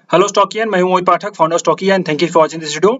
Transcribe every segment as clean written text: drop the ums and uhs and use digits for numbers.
Hello Stockian, मैं हूं Mohit Pathak, founder Stockia and thank you for watching this video.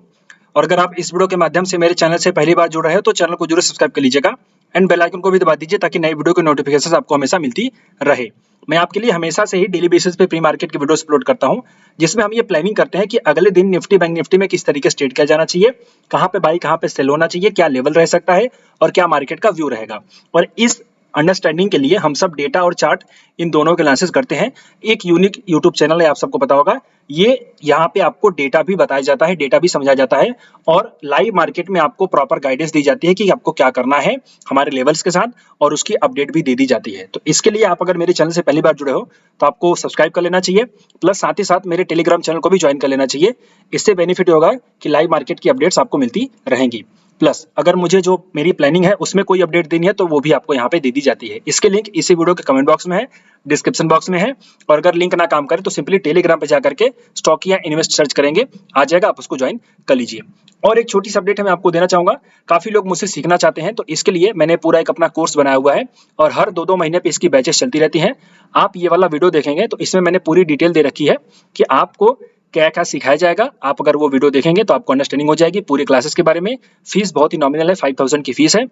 और अगर आप इस वीडियो के माध्यम से मेरे चैनल से पहली बार जुड़ रहे हो तो चैनल को जरूर सब्सक्राइब कर लीजिएगा एंड बेल आइकन को भी दबा दीजिए ताकि नई वीडियो की नोटिफिकेशन आपको हमेशा मिलती रहे। मैं आपके लिए हमेशा से ही डेली बेसिस पे प्री मार्केट की वीडियोस अपलोड करता हूं, जिसमें हम ये प्लानिंग करते हैं कि अगले दिन निफ्टी बैंक निफ्टी में किस तरीके से ट्रेड किया जाना चाहिए, कहां पे बाई कहां पे सेल होना चाहिए, क्या लेवल रह सकता है और क्या मार्केट का व्यू रहेगा। और इस अंडरस्टैंडिंग के लिए हम सब डेटा और चार्ट इन दोनों के एनालिसिस करते हैं। एक यूनिक यूट्यूब चैनल है, आप सबको पता होगा। ये यहाँ पे आपको डेटा भी बताया जाता है, डेटा भी समझाया जाता है और लाइव मार्केट में आपको प्रॉपर गाइडेंस दी जाती है कि आपको क्या करना है हमारे लेवल्स के साथ, और उसकी अपडेट भी दे दी जाती है। तो इसके लिए आप अगर मेरे चैनल से पहली बार जुड़े हो तो आपको सब्सक्राइब कर लेना चाहिए, प्लस साथ ही साथ मेरे टेलीग्राम चैनल को भी ज्वाइन कर लेना चाहिए। इससे बेनिफिट होगा कि लाइव मार्केट की अपडेट्स आपको मिलती रहेंगी। प्लस अगर मुझे जो मेरी प्लानिंग है उसमें कोई अपडेट देनी है तो वो भी आपको यहाँ पे दे दी जाती है। इसके लिंक इसी वीडियो के कमेंट बॉक्स में है, डिस्क्रिप्शन बॉक्स में है, और अगर लिंक ना काम करे तो सिंपली टेलीग्राम पे जाकर के स्टॉकिया इन्वेस्ट सर्च करेंगे, आ जाएगा, आप उसको ज्वाइन कर लीजिए। और एक छोटी सी अपडेट है मैं आपको देना चाहूंगा। काफी लोग मुझसे सीखना चाहते हैं, तो इसके लिए मैंने पूरा एक अपना कोर्स बनाया हुआ है और हर 2-2 महीने पे इसकी बैचेस चलती रहती हैं। आप ये वाला वीडियो देखेंगे तो इसमें मैंने पूरी डिटेल दे रखी है कि आपको क्या क्या सिखाया जाएगा। आप अगर वो वीडियो देखेंगे तो आपको अंडरस्टैंडिंग हो जाएगी पूरी क्लासेस के बारे में। फीस बहुत ही नॉमिनल है, 5000 की फीस है।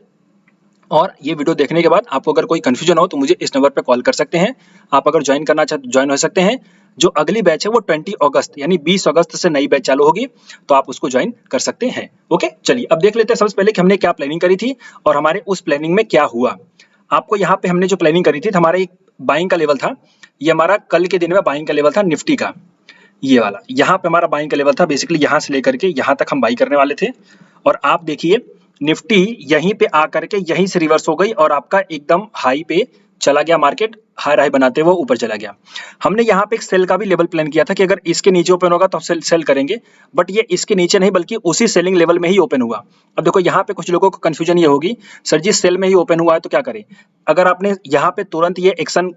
और ये वीडियो देखने के बाद आपको अगर कोई कंफ्यूजन हो तो मुझे इस नंबर पे कॉल कर सकते हैं। आप अगर ज्वाइन करना चाहते ज्वाइन हो सकते हैं। जो अगली बैच है वो 20 अगस्त यानी 20 अगस्त से नई बैच चालू होगी, तो आप उसको ज्वाइन कर सकते हैं। ओके, चलिए अब देख लेते हैं सबसे पहले कि हमने क्या प्लानिंग करी थी और हमारे उस प्लानिंग में क्या हुआ। आपको यहाँ पे हमने जो प्लानिंग करी थी तो हमारा एक बाइंग का लेवल था। ये हमारा कल के दिन में बाइंग का लेवल था निफ्टी का, ये वाला यहाँ पे हमारा बाइंग का लेवल था। बेसिकली यहाँ से लेकर के यहाँ तक हम बाई करने वाले थे। और आप देखिए निफ्टी यहीं पे आकर के यहीं से रिवर्स हो गई और आपका एकदम हाई पे चला गया, मार्केट हाई हाई बनाते हुए ऊपर चला गया। हमने यहाँ पे एक सेल का भी लेवल प्लान किया था कि अगर इसके नीचे ओपन होगा तो हम सेल करेंगे, बट ये इसके नीचे नहीं बल्कि उसी सेलिंग लेवल में ही ओपन हुआ। अब देखो यहाँ पे कुछ लोगों को कंफ्यूजन ये होगी, सर जी सेल में ही ओपन हुआ है तो क्या करें। अगर आपने यहाँ पे तुरंत ये एक्शन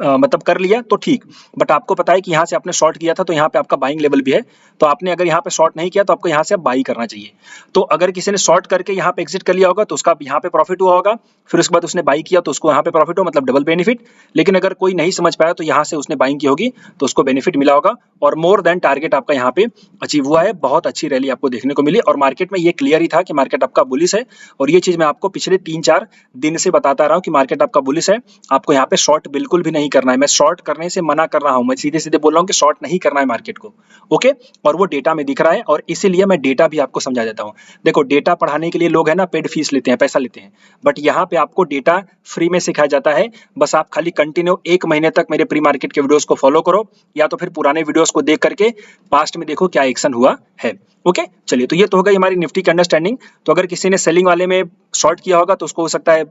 मतलब कर लिया तो ठीक, बट आपको पता है कि यहाँ से आपने शॉर्ट किया था तो यहाँ पे आपका बाइंग लेवल भी है। तो आपने अगर यहाँ पे शॉर्ट नहीं किया तो आपको यहाँ से बाई करना चाहिए। तो अगर किसी ने शॉर्ट करके यहाँ पे एग्जिट कर लिया होगा तो उसका यहाँ पे प्रॉफिट हुआ होगा, फिर उसके बाद उसने बाई किया तो उसको यहाँ पे प्रॉफिट हो, मतलब डबल बेनिफिट। लेकिन अगर कोई नहीं समझ पाया तो यहाँ से उसने बाइंग की होगी तो उसको बेनिफिट मिला होगा और मोर देन टारगेट आपका यहाँ पे अचीव हुआ है। बहुत अच्छी रैली आपको देखने को मिली और मार्केट में ये क्लियर ही था कि मार्केट आपका बुलिश है। और ये चीज मैं आपको पिछले 3-4 दिन से बताता रहा हूँ कि मार्केट आपका बुलिश है। आपको यहाँ पे शॉर्ट बिल्कुल भी नहीं करना है, मैं शॉर्ट करने से मना कर रहा हूं, मैं सीधे सीधे बोल रहा हूं कि शॉर्ट नहीं करना है मार्केट को। ओके, और वो डेटा में दिख रहा है और इसीलिए मैं डेटा भी आपको समझा देता हूं। देखो डेटा पढ़ाने के लिए लोग है ना पेड फीस लेते हैं, पैसा लेते हैं, बट यहाँ पे आपको डेटा फ्री में सिखाया जाता है। बस आप खाली कंटिन्यू 1 महीने तक मेरे प्री मार्केट के वीडियोस को फॉलो करो या तो फिर पुराने वीडियोस को देख करके पास्ट में देखो क्या एक्शन हुआ है। ओके, चलिए तो ये तो हो गई हमारी निफ्टी की अंडरस्टैंडिंग। तो अगर किसी ने सेलिंग वाले में शॉर्ट किया होगा तो उसको हो सकता है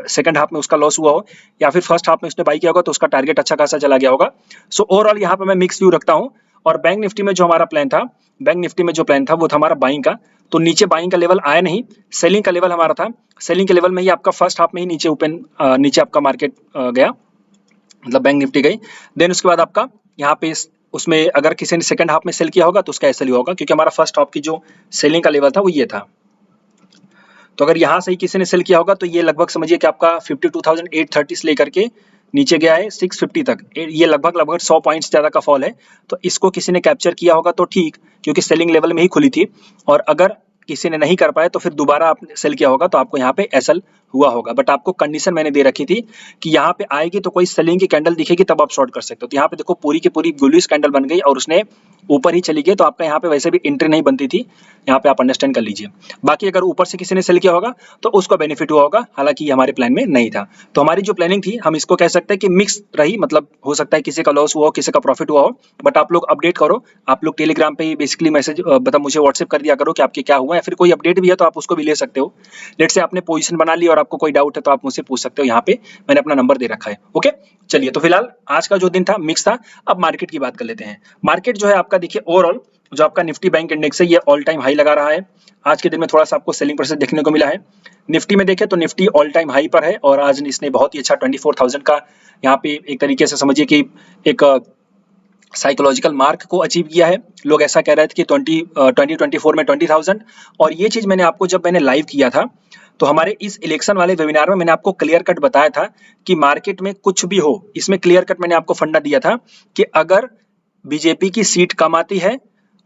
सेकंड हाफ में उसका लॉस हुआ हो, या फिर फर्स्ट हाफ में उसने बाई किया होगा तो उसका टारगेट अच्छा खासा चला गया होगा। सो ओवरऑल यहाँ पे मैं मिक्स व्यू रखता हूँ। और बैंक निफ्टी में जो हमारा प्लान था, बैंक निफ्टी में जो प्लान था वो था हमारा बाइंग का। तो नीचे बाइंग का लेवल आया नहीं, सेलिंग का लेवल हमारा था। सेलिंग के लेवल में ही आपका फर्स्ट हाफ में ही नीचे ओपन नीचे आपका मार्केट गया, मतलब बैंक निफ्टी गई। देन उसके बाद आपका यहाँ पे उसमें अगर किसी ने सेकंड हाफ में सेल किया होगा तो उसका ऐसा ही होगा, क्योंकि हमारा फर्स्ट हाफ की जो सेलिंग का लेवल था वो ये था। तो अगर यहाँ से ही किसी ने सेल किया होगा तो ये लगभग समझिए कि आपका 52,830 से लेकर के नीचे गया है 650 तक, ये लगभग 100 पॉइंट्स ज़्यादा का फॉल है। तो इसको किसी ने कैप्चर किया होगा तो ठीक, क्योंकि सेलिंग लेवल में ही खुली थी। और अगर किसी ने नहीं कर पाया तो फिर दोबारा आपने सेल किया होगा तो आपको यहाँ पे एसएल हुआ होगा। बट आपको कंडीशन मैंने दे रखी थी कि यहाँ पे आएगी तो कोई सेलिंग की कैंडल दिखेगी तब आप शॉर्ट कर सकते हो। तो यहाँ पे देखो पूरी की पूरी बुलिश कैंडल बन गई और उसने ऊपर ही चली गई, तो आपका यहाँ पे वैसे भी एंट्री नहीं बनती थी। यहाँ पे आप अंडरस्टैंड कर लीजिए। बाकी अगर ऊपर से किसी ने सेल किया होगा तो उसको बेनिफिट हुआ होगा, हालांकि ये हमारे प्लान में नहीं था। तो हमारी जो प्लानिंग थी हम इसको कह सकते हैं कि मिक्स रही, मतलब हो सकता है किसी का लॉस हुआ हो, किसी का प्रॉफिट हुआ हो, बट आप लोग अपडेट करो। आप लोग टेलीग्राम पे बेसिकली मैसेज मतलब मुझे व्हाट्सएप कर दिया करो कि आपके क्या हुआ है, फिर कोई अपडेट भी है तो आप उसको भी ले सकते हो। लेट से आपने पोजीशन बना ली और आपको कोई डाउट है तो आप मुझसे पूछ सकते हो, यहाँ पे मैंने अपना नंबर दे रखा है। ओके, चलिए तो फिलहाल आज का जो दिन था मिक्स था। अब मार्केट की बात कर लेते हैं। मार्केट जो है आपका देखिए ओवरऑल जो आपका निफ्टी बैंक इंडेक्स है ये ऑल टाइम हाई लगा रहा है। आज के दिन में थोड़ा सा आपको सेलिंग प्रेशर देखने को मिला है। निफ्टी में देखें तो निफ्टी ऑल टाइम हाई पर है और आज इसने बहुत ही अच्छा 24,000 का यहाँ पे एक तरीके से समझिए कि एक साइकोलॉजिकल मार्क को अचीव किया है। लोग ऐसा कह रहे थे कि 2024 में 20,000। और ये चीज मैंने आपको जब मैंने लाइव किया था तो हमारे इस इलेक्शन वाले वेबिनार में मैंने आपको क्लियर कट बताया था कि मार्केट में कुछ भी हो, इसमें क्लियर कट मैंने आपको फंडा दिया था कि अगर बीजेपी की सीट कम आती है,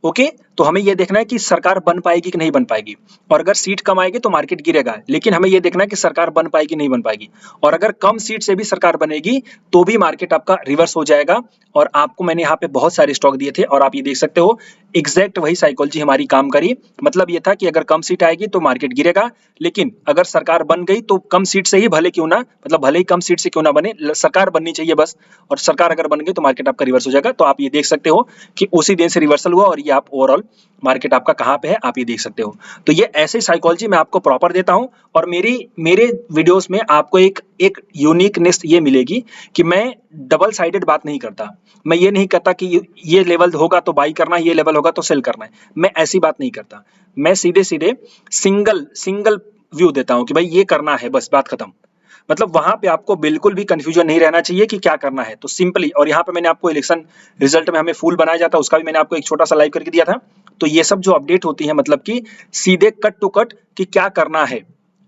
ओके, तो हमें ये देखना है कि सरकार बन पाएगी कि नहीं बन पाएगी। और अगर सीट कम आएगी तो मार्केट गिरेगा, लेकिन हमें ये देखना है कि सरकार बन पाएगी नहीं बन पाएगी। और अगर कम सीट से भी सरकार बनेगी तो भी मार्केट आपका रिवर्स हो जाएगा। और आपको मैंने यहाँ पे बहुत सारे स्टॉक दिए थे और आप ये देख सकते हो एग्जैक्ट वही साइकोलॉजी हमारी काम करी। मतलब ये था कि अगर कम सीट आएगी तो मार्केट गिरेगा, लेकिन अगर सरकार बन गई तो कम सीट से ही भले क्यों ना, मतलब भले ही कम सीट से क्यों ना बने, सरकार बननी चाहिए बस। और सरकार अगर बन गई तो मार्केट आपका रिवर्स हो जाएगा। तो आप ये देख सकते हो कि उसी दिन से रिवर्सल हुआ और ये आप ओवरऑल मार्केट आपका कहाँ पे है आप ये देख सकते हो। तो ये ऐसे साइकोलॉजी मैं आपको प्रॉपर देता हूँ और मेरे वीडियोस में आपको एक यूनिकनेस ये मिलेगी कि मैं डबल साइडेड बात नहीं करता। मैं ये नहीं कहता कि ये लेवल होगा तो बाई करना है, ये लेवल होगा तो सेल करना है, मैं ऐसी बात नहीं करता। मैं सीधे सीधे सिंगल व्यू देता हूं कि भाई ये करना है, बस बात खत्म। मतलब वहां पे आपको बिल्कुल भी कंफ्यूजन नहीं रहना चाहिए कि क्या करना है, तो सिंपली। और यहाँ पे मैंने आपको इलेक्शन रिजल्ट में हमें फूल बनाया जाता है, उसका भी मैंने आपको एक छोटा सा लाइव करके दिया था। तो ये सब जो अपडेट होती है मतलब कि सीधे कट टू कट कि क्या करना है,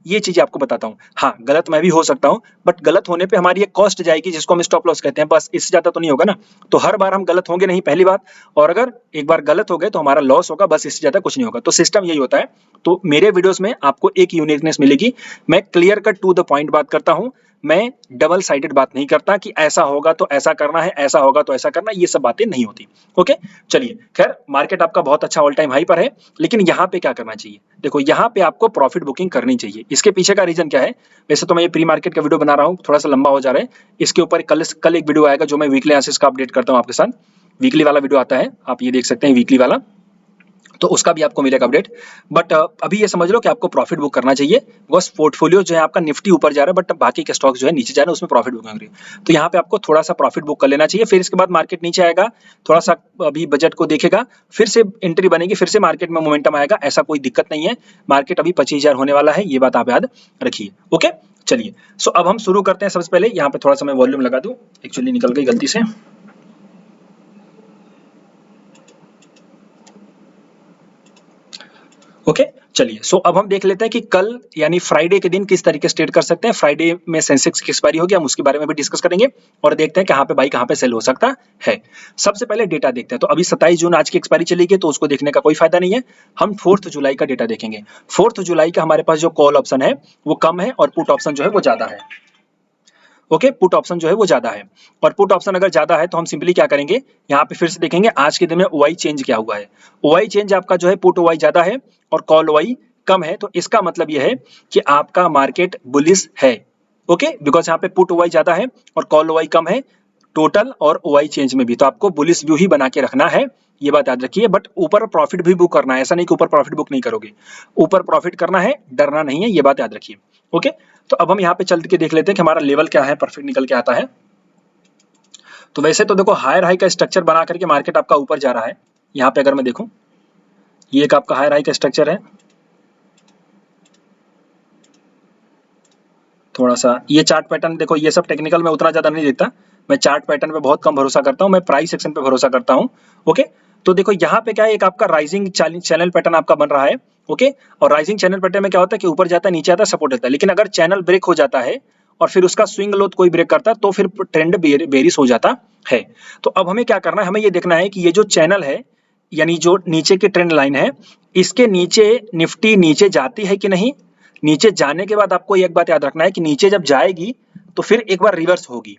ये चीजें आपको बताता हूँ। हाँ, गलत मैं भी हो सकता हूँ, बट गलत होने पे हमारी एक कॉस्ट जाएगी जिसको हम स्टॉप लॉस कहते हैं, बस इससे ज्यादा तो नहीं होगा ना। तो हर बार हम गलत होंगे नहीं, पहली बात। और अगर एक बार गलत हो गए तो हमारा लॉस होगा, बस इससे ज्यादा कुछ नहीं होगा। तो सिस्टम यही होता है। तो मेरे वीडियोस में आपको एक यूनिकनेस मिलेगी, मैं clear cut to the point बात करता हूँ। मैं डबल साइडेड बात नहीं करता कि ऐसा होगा तो ऐसा करना है, ऐसा होगा तो ऐसा करना है, ये सब बातें नहीं होती। ओके, चलिए, खैर मार्केट आपका बहुत अच्छा ऑल टाइम हाई पर है, लेकिन यहाँ पे क्या करना चाहिए? देखो, यहाँ पे आपको प्रॉफिट बुकिंग करनी चाहिए। इसके पीछे का रीजन क्या है? वैसे तो मैं ये प्री मार्केट का वीडियो बना रहा हूँ, थोड़ा सा लंबा हो जा रहा है। इसके ऊपर कल एक वीडियो आएगा जो मैं वीकली एनालिसिस का अपडेट करता हूँ आपके साथ। वीकली वाला वीडियो आता है, आप ये देख सकते हैं वीकली वाला, तो उसका भी आपको मिलेगा अपडेट। बट अभी ये समझ लो कि आपको प्रॉफिट बुक करना चाहिए, बस पोर्टफोलियो जो है आपका निफ्टी ऊपर जा रहा है बट बाकी के स्टॉक जो है नीचे जा रहे हैं, उसमें प्रॉफिट बुकिंग करिए। तो यहाँ पे आपको थोड़ा सा प्रॉफिट बुक कर लेना चाहिए, फिर इसके बाद मार्केट नीचे आएगा, थोड़ा सा अभी बजट को देखेगा, फिर से एंट्री बनेगी, फिर से मार्केट में मोमेंटम आएगा, ऐसा कोई दिक्कत नहीं है। मार्केट अभी 25,000 होने वाला है, ये बात आप याद रखिए। ओके, चलिए, सो अब हम शुरू करते हैं। सबसे पहले यहाँ पे थोड़ा सा मैं वॉल्यूम लगा दूं, एक्चुअली निकल गई गलती से। ओके, चलिए, सो अब हम देख लेते हैं कि कल यानी फ्राइडे के दिन किस तरीके से ट्रेड कर सकते हैं। फ्राइडे में सेंसेक्स की एक्सपायरी होगी, हम उसके बारे में भी डिस्कस करेंगे और देखते हैं कहाँ पे बाई कहाँ पे सेल हो सकता है। सबसे पहले डेटा देखते हैं। तो अभी 27 जून आज की एक्सपायरी चली गई, तो उसको देखने का कोई फायदा नहीं है। हम 4 जुलाई का डेटा देखेंगे। 4 जुलाई का हमारे पास जो कॉल ऑप्शन है वो कम है और पुट ऑप्शन जो है वो ज्यादा है। ओके, पुट ऑप्शन जो है वो ज्यादा है, और पुट ऑप्शन अगर ज्यादा है तो हम सिंपली क्या करेंगे, यहाँ पे फिर से देखेंगे आज के दिन में ओआई चेंज क्या हुआ है। ओआई चेंज आपका जो है पुट ओआई ज्यादा है और कॉल ओआई कम है, तो इसका मतलब यह है कि आपका मार्केट बुलिश है। ओके, बिकॉज यहाँ पे पुट ओआई ज्यादा है और कॉल ओआई कम है, टोटल और ओआई चेंज में भी, तो आपको बुलिश व्यू ही बना के रखना है, ये बात याद रखिए। बट ऊपर प्रॉफिट भी बुक करना है, ऐसा नहीं कि ऊपर प्रॉफिट बुक नहीं करोगे, ऊपर प्रॉफिट करना है, डरना नहीं है, ये बात याद रखिए। ओके, तो अब हम यहाँ पे चल के देख लेते हैं कि हमारा लेवल क्या है, परफेक्ट निकल के आता है। तो वैसे तो देखो हायर हाई का स्ट्रक्चर बना करके मार्केट आपका ऊपर जा रहा है। यहाँ पे अगर मैं देखूं, ये एक आपका हायर हाई का स्ट्रक्चर है। थोड़ा सा ये चार्ट पैटर्न देखो, ये सब टेक्निकल में उतना ज्यादा नहीं देखता, मैं चार्ट पैटर्न पे बहुत कम भरोसा करता हूँ, मैं प्राइस सेक्शन पे भरोसा करता हूँ। ओके, तो देखो यहाँ पे क्या है, एक आपका राइजिंग चैनल पैटर्न आपका बन रहा है। ओके, और राइजिंग चैनल पैटर्न में क्या होता है कि ऊपर जाता है, नीचे आता है, सपोर्ट होता है, लेकिन अगर चैनल ब्रेक हो जाता है और फिर उसका स्विंग लो कोई ब्रेक करता है तो फिर ट्रेंड बेरिश हो जाता है। तो अब हमें क्या करना है, हमें ये देखना है कि ये जो चैनल है यानी जो नीचे की ट्रेंड लाइन है, इसके नीचे निफ्टी नीचे जाती है कि नहीं। नीचे जाने के बाद आपको एक बात याद रखना है कि नीचे जब जाएगी तो फिर एक बार रिवर्स होगी,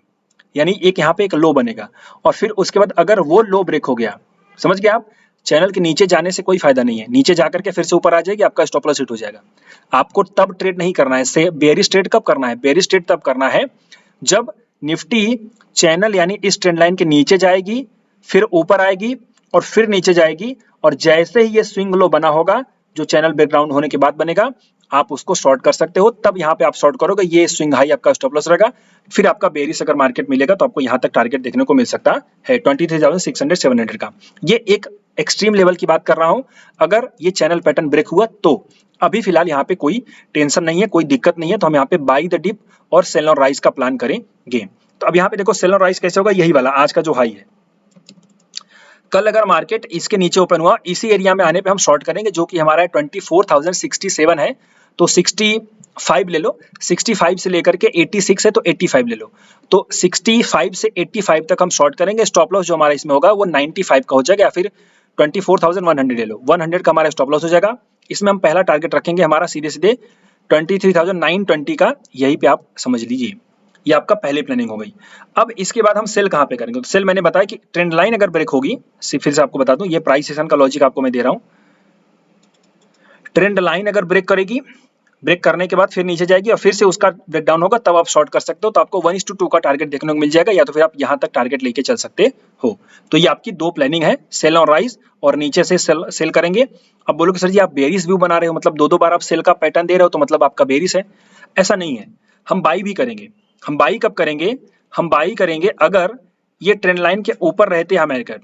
यानी एक यहाँ पे एक लो बनेगा, और फिर उसके बाद अगर वो लो ब्रेक हो गया, समझ गए आप, चैनल के नीचे जाने से कोई फायदा नहीं है, नीचे जाकर के फिर से ऊपर आ जाएगी, आपका स्टॉप लॉस हिट हो जाएगा। आपको तब ट्रेड नहीं करना है, बेरिश ट्रेड कब करना है, बेरिश ट्रेड तब करना है जब निफ्टी चैनल यानी इस ट्रेंड लाइन के नीचे जाएगी, फिर ऊपर आएगी और फिर नीचे जाएगी, और जैसे ही ये स्विंग लो बना होगा जो चैनल ब्रेकडाउन होने के बाद बनेगा, आप उसको शॉर्ट कर सकते हो। तब यहाँ पे आप शॉर्ट करोगे, ये स्विंग हाई आपका स्टॉप लॉस रहेगा, फिर आपका बेरिश अगर मार्केट मिलेगा तो आपको यहाँ तक टारगेट देखने को मिल सकता है 23,600-700 का। ये एक एक्सट्रीम लेवल की बात कर रहा हूं। अगर ये चैनल पैटर्न ब्रेक हुआ तो अभी फिलहाल यहाँ पे कोई टेंशन नहीं है, कोई दिक्कत नहीं है, तो हम यहाँ पे बाई द डिप और सेल ऑन राइज का प्लान करेंगे। तो अब यहाँ पे देखो सेल ऑन राइज कैसे होगा, यही वाला आज का जो हाई है। कल अगर मार्केट इसके नीचे ओपन हुआ, इसी एरिया में आने पे हम शॉर्ट करेंगे, जो कि हमारा 24,067 है। तो 65 ले लो, 65 से लेकर के 86 है तो 85 ले लो। तो 65 से 85 तक हम शॉर्ट करेंगे। स्टॉप लॉस जो हमारा इसमें होगा वो 95 का हो जाएगा, या फिर 24,100 ले लो, 100 का हमारा स्टॉप लॉस हो जाएगा। इसमें हम पहला टारगेट रखेंगे हमारा सीधे सीधे 23,920 का, यहीं पे आप समझ लीजिए ये आपका पहली प्लानिंग हो गई। अब इसके बाद हम सेल कहाँ पे करेंगे, तो सेल मैंने बताया कि ट्रेंड लाइन अगर ब्रेक होगी, फिर से आपको बता दूं, ये प्राइस सेशन का लॉजिक आपको मैं दे रहा हूं। ट्रेंड लाइन अगर ब्रेक करेगी, ब्रेक करने के बाद फिर नीचे जाएगी और फिर से उसका ब्रेकडाउन होगा, तब आप शॉर्ट कर सकते हो। तो आपको 1:2 का टारगेट देखने को मिल जाएगा, या तो फिर आप यहां तक टारगेट लेके चल सकते हो। तो ये आपकी दो प्लानिंग है, सेल और राइज, और नीचे से सेल करेंगे। अब बोलो कि सर जी आप बेरिस व्यू बना रहे हो, मतलब दो बार आप सेल का पैटर्न दे रहे हो, तो मतलब आपका बेरिस है। ऐसा नहीं है, हम बाई भी करेंगे। हम बाई कब करेंगे, हम बाई करेंगे अगर ये ट्रेंड लाइन के ऊपर रहते हैं मार्केट।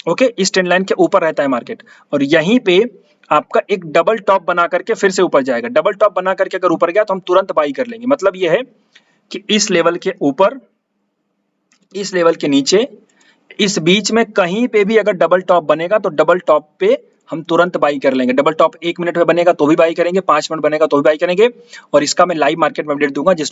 ओके, इस ट्रेंड लाइन के ऊपर रहता है मार्केट, और यहीं पे आपका एक डबल टॉप बना करके फिर से ऊपर जाएगा। डबल टॉप बना करके अगर ऊपर गया तो हम तुरंत बाई कर लेंगे। मतलब ये है कि इस लेवल के ऊपर, इस लेवल के नीचे, इस बीच में कहीं पे भी अगर डबल टॉप बनेगा तो डबल टॉप पे हम तुरंत बाई कर लेंगे। डबल टॉप 1 मिनट में बनेगा तो भी बाई करेंगे, 5 मिनट बनेगा तो भी बाई करेंगे। और इसका मैं लाइव मार्केट में अपडेट दूंगा, जिन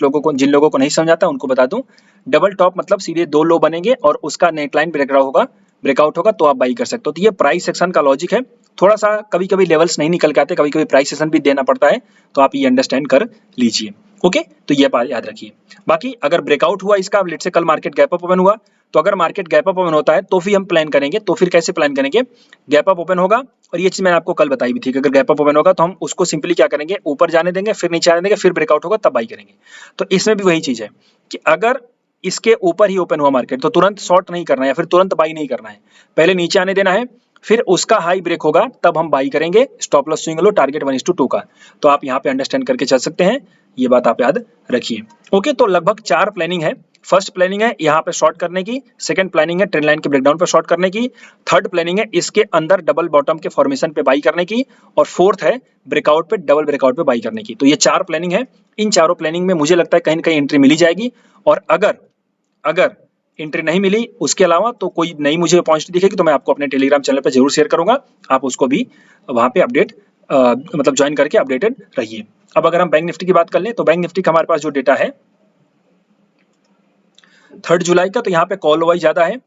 लोगों को नहीं समझाता उनको बता दूं। डबल टॉप मतलब सीधे 2 लो बनेंगे और उसका नेकलाइन ब्रेकआउट होगा तो आप बाई कर सकते हो। तो ये प्राइस सेक्शन का लॉजिक है। थोड़ा सा कभी कभी लेवल्स नहीं निकल के आते, कभी कभी प्राइस सेशन भी देना पड़ता है, तो आप ये अंडरस्टैंड कर लीजिए। ओके, तो ये बात याद रखिए। बाकी अगर ब्रेकआउट हुआ इसका, लेट्स से कल मार्केट गैप अप ओपन हुआ, तो अगर मार्केट गैप अप ओपन होता है तो फिर हम प्लान करेंगे। तो फिर कैसे प्लान करेंगे, गैप अप ओपन होगा, और ये चीज मैंने आपको कल बताई भी थी कि अगर गैप अप ओपन होगा तो हम उसको सिंपली क्या करेंगे, ऊपर जाने देंगे, फिर नीचे आने देंगे, फिर ब्रेकआउट होगा तब बाई करेंगे। तो इसमें भी वही चीज है कि अगर इसके ऊपर ही ओपन हुआ मार्केट तो तुरंत शॉर्ट नहीं करना है, या फिर तुरंत बाई नहीं करना है, पहले नीचे आने देना है, फिर उसका हाई ब्रेक होगा तब हम बाई करेंगे। Stop loss swing low target 1:2 का। तो आप यहाँ पे अंडरस्टैंड करके चल सकते हैं, ये बात आप याद रखिए। ओके, तो लगभग 4 प्लानिंग है। फर्स्ट प्लानिंग है यहाँ पे शॉर्ट करने की, सेकंड प्लानिंग है ट्रेंड लाइन के ब्रेकडाउन पे शॉर्ट करने की, थर्ड प्लानिंग है इसके अंदर डबल बॉटम के फॉर्मेशन पे बाई करने की, और फोर्थ है ब्रेकआउट पे डबल ब्रेकआउट पे बाई करने की। तो ये 4 प्लानिंग है। इन चारों प्लानिंग में मुझे लगता है कहीं ना कहीं एंट्री मिली जाएगी, और अगर एंट्री नहीं मिली, उसके अलावा तो कोई नई मुझे पॉइंट दिखेगी तो मैं आपको अपने टेलीग्राम चैनल पर जरूर शेयर करूंगा। आप उसको भी वहां पे अपडेट मतलब ज्वाइन करके अपडेटेड रहिए। अब अगर हम बैंक निफ्टी की बात कर लें, तो बैंक निफ्टी का हमारे पास जो डेटा है 3 जुलाई का, तो यहाँ पे कॉल वाइज ज्यादा है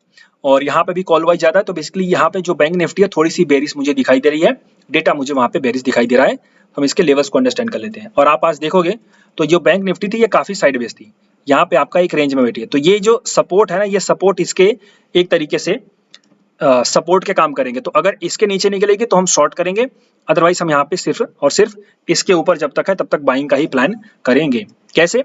और यहाँ पे भी कॉल वाइज ज्यादा है। तो बेसिकली यहाँ पे जो बैंक निफ्टी है थोड़ी सी बेरिश मुझे दिखाई दे रही है, डेटा मुझे वहां पे बेरिश दिखाई दे रहा है। हम इसके लेवल्स को अंडरस्टैंड कर लेते हैं। और आप आज देखोगे तो जो बैंक निफ्टी थी ये काफी साइडवेज थी, यहाँ पे आपका एक रेंज में बैठी है। तो ये जो सपोर्ट है ना, ये सपोर्ट इसके एक तरीके से सपोर्ट के काम करेंगे। तो अगर इसके नीचे निकलेगी तो हम शॉर्ट करेंगे, अदरवाइज हम यहाँ पे सिर्फ और सिर्फ इसके ऊपर जब तक है तब तक बाइंग का ही प्लान करेंगे। कैसे,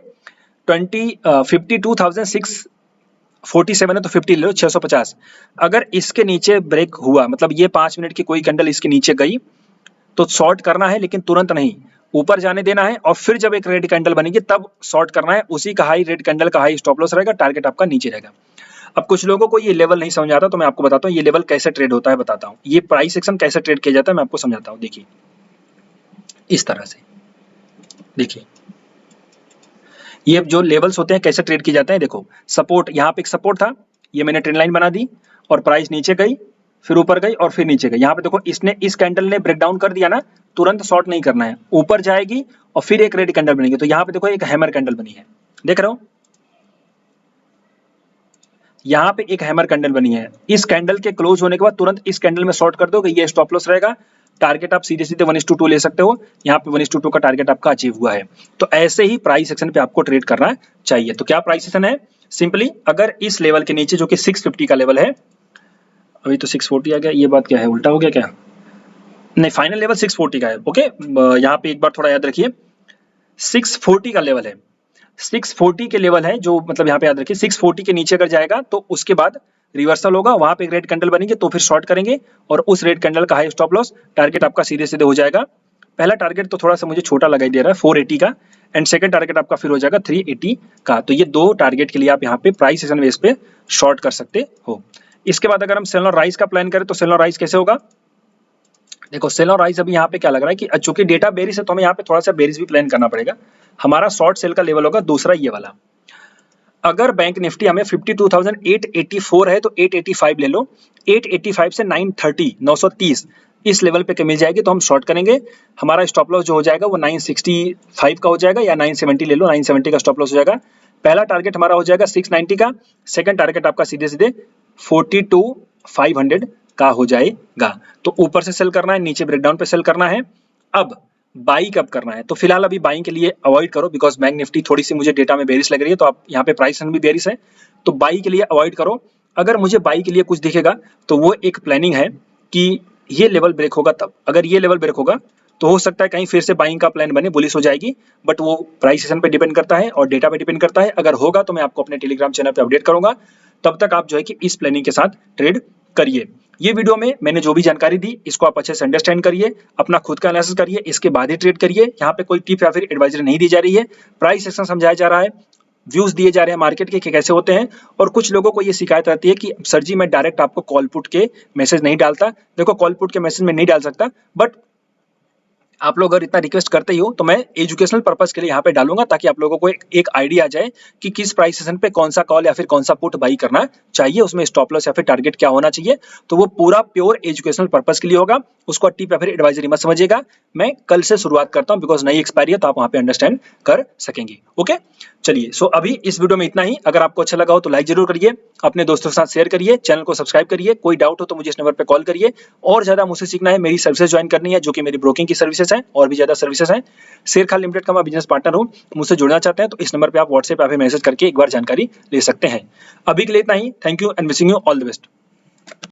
52,647 है तो 50 ले लो, 650। अगर इसके नीचे ब्रेक हुआ, मतलब ये 5 मिनट की कोई कैंडल इसके नीचे गई तो शॉर्ट करना है, लेकिन तुरंत नहीं, ऊपर जाने देना है, और फिर जब एक रेड कैंडल बनेगी तब शॉर्ट करना है। उसी का हाई, रेड कैंडल का हाई स्टॉप लॉस रहेगा, टारगेट आपका नीचे रहेगा। अब कुछ लोगों को ये लेवल नहीं समझ आता, तो मैं आपको बताता हूँ ये लेवल कैसे ट्रेड होता है, बताता हूँ ये प्राइस सेक्शन कैसे ट्रेड किया जाता है, मैं आपको समझाता हूँ। देखिए इस तरह से, देखिए ये जो लेवल्स होते हैं कैसे ट्रेड किए जाते हैं। देखो सपोर्ट, यहाँ पे एक सपोर्ट था, ये मैंने ट्रेंड लाइन बना दी, और प्राइस नीचे गई, फिर ऊपर गई, और फिर नीचे गई। यहाँ पे देखो इसने, इस कैंडल ने ब्रेकडाउन कर दिया ना, तुरंत शॉर्ट नहीं करना है, ऊपर जाएगी और फिर एक रेड कैंडल बनेगी। तो यहाँ पे देखो एक हैमर कैंडल बनी है, देख रहे हो, यहाँ पे एक हैमर कैंडल बनी है। इस कैंडल के क्लोज होने के बाद तुरंत इस कैंडल में शॉर्ट कर दो, ये स्टॉप लॉस रहेगा। टारगेट आप सीधे सीधे 1:2 ले सकते हो, यहाँ पे 1:2 का टारगेट आपका अचीव हुआ है। तो ऐसे ही प्राइस सेक्शन पे आपको ट्रेड करना चाहिए। तो क्या प्राइस सेक्शन है, सिंपली अगर इस लेवल के नीचे जो कि 650 का लेवल है, अभी तो 640 आ गया, ये बात क्या है, उल्टा हो गया क्या, नहीं फाइनल लेवल 640 का है। ओके, यहाँ पे एक बार थोड़ा याद रखिए, 640 का लेवल है, 640 के लेवल है जो, मतलब यहाँ पे याद रखिए 640 के नीचे अगर जाएगा तो उसके बाद रिवर्सल होगा, वहां पे एक रेड कैंडल बनेगी तो फिर शॉर्ट करेंगे, और उस रेड कैंडल का हाई स्टॉप लॉस टारगेट आपका सीधे सीधे हो जाएगा। पहला टारगेट तो थोड़ा सा मुझे छोटा लगाई दे रहा है 480 का, एंड सेकंड टारगेट आपका फिर हो जाएगा 380 का। तो ये दो टारगेट के लिए आप यहाँ पे प्राइस सेशन बेस पे शॉर्ट कर सकते हो। इसके बाद अगर हम सेल और राइज का प्लान करें तो सेल और राइज कैसे होगा, देखो सेल और राइज अभी यहाँ पे क्या लग रहा है कि चूंकि डेटा बेरिश है तो हमें यहाँ पे थोड़ा सा बेरिश भी प्लान करना पड़ेगा। हमारा शॉर्ट सेल का लेवल होगा दूसरा ये वाला। अगर बैंक निफ्टी हमें 52,884 है तो 885 ले लो, 885 से 930 इस लेवल पे मिल जाएगी तो हम शॉर्ट करेंगे। हमारा स्टॉप लॉस जो हो जाएगा वो 965 का हो जाएगा या 970 ले लो, 970 का स्टॉप लॉस हो जाएगा। पहला टारगेट हमारा हो जाएगा 690 का, सेकंड टारगेट आपका सीधे सीधे 42,500 का हो जाएगा। तो ऊपर से सेल करना है, नीचे ब्रेकडाउन पे सेल करना है। अब बाई कब करना है, तो फिलहाल अभी बाइंग के लिए अवॉइड करो, बिकॉज बैंक निफ्टी थोड़ी सी मुझे डेटा में बेरिश लग रही है, तो आप यहाँ पे प्राइस भी बेरिश है, तो बाई के लिए अवॉइड करो। अगर मुझे बाई के लिए कुछ दिखेगा तो वो एक प्लानिंग है कि ये लेवल ब्रेक होगा, तब अगर ये लेवल ब्रेक होगा तो हो सकता है कहीं फिर से बाइंग का प्लान बने, बुलिश हो जाएगी, बट वो प्राइस सेशन पे डिपेंड करता है और डेटा पे डिपेंड करता है। अगर होगा तो मैं आपको अपने टेलीग्राम चैनल पे अपडेट करूंगा, तब तक आप जो है कि इस प्लानिंग के साथ ट्रेड करिए। ये वीडियो में मैंने जो भी जानकारी दी इसको आप अच्छे से अंडरस्टैंड करिए, अपना खुद का एनालिसिस करिए, इसके बाद ही ट्रेड करिए। यहाँ पे कोई टिप या फिर एडवाइजरी नहीं दी जा रही है, प्राइस सेक्शन समझाया जा रहा है, व्यूज दिए जा रहे हैं मार्केट के कि कैसे होते हैं। और कुछ लोगों को ये शिकायत रहती है कि सर जी मैं डायरेक्ट आपको कॉल पुट के मैसेज नहीं डालता। देखो कॉल पुट के मैसेज में नहीं डाल सकता, बट आप लोग अगर इतना रिक्वेस्ट करते ही हो तो मैं एजुकेशनल पर्पस के लिए यहाँ पे डालूंगा, ताकि आप लोगों को एक आइडिया आ जाए कि किस प्राइस सेशन पे कौन सा कॉल या फिर कौन सा पुट बाई करना चाहिए, उसमें स्टॉप लॉस या फिर टारगेट क्या होना चाहिए। तो वो पूरा प्योर एजुकेशनल पर्पस के लिए होगा, उसको टिप या फिर एडवाइजरी मत समझिएगा। मैं कल से शुरुआत करता हूँ, बिकॉज नई एक्सपायरी है, तो आप वहाँ पे अंडरस्टैंड कर सकेंगे। ओके चलिए, सो अभी इस वीडियो में इतना ही। अगर आपको अच्छा लगा हो तो लाइक जरूर करिए, अपने दोस्तों के साथ शेयर करिए, चैनल को सब्सक्राइब करिए। कोई डाउट हो तो मुझे इस नंबर पे कॉल करिए। और ज्यादा मुझसे सीखना है, मेरी सर्विसेज ज्वाइन करनी है, जो कि मेरी ब्रोकिंग की सर्विसेज हैं, और भी ज्यादा सर्विसेज हैं। शेर खान लिमिटेड का मैं बिजनेस पार्टनर हूँ, मुझसे जुड़ना चाहते हैं तो इस नंबर पे आप व्हाट्सएप या फिर मैसेज करके एक बार जानकारी ले सकते हैं। अभी के लिए इतना ही। Thank you and wishing you all the best.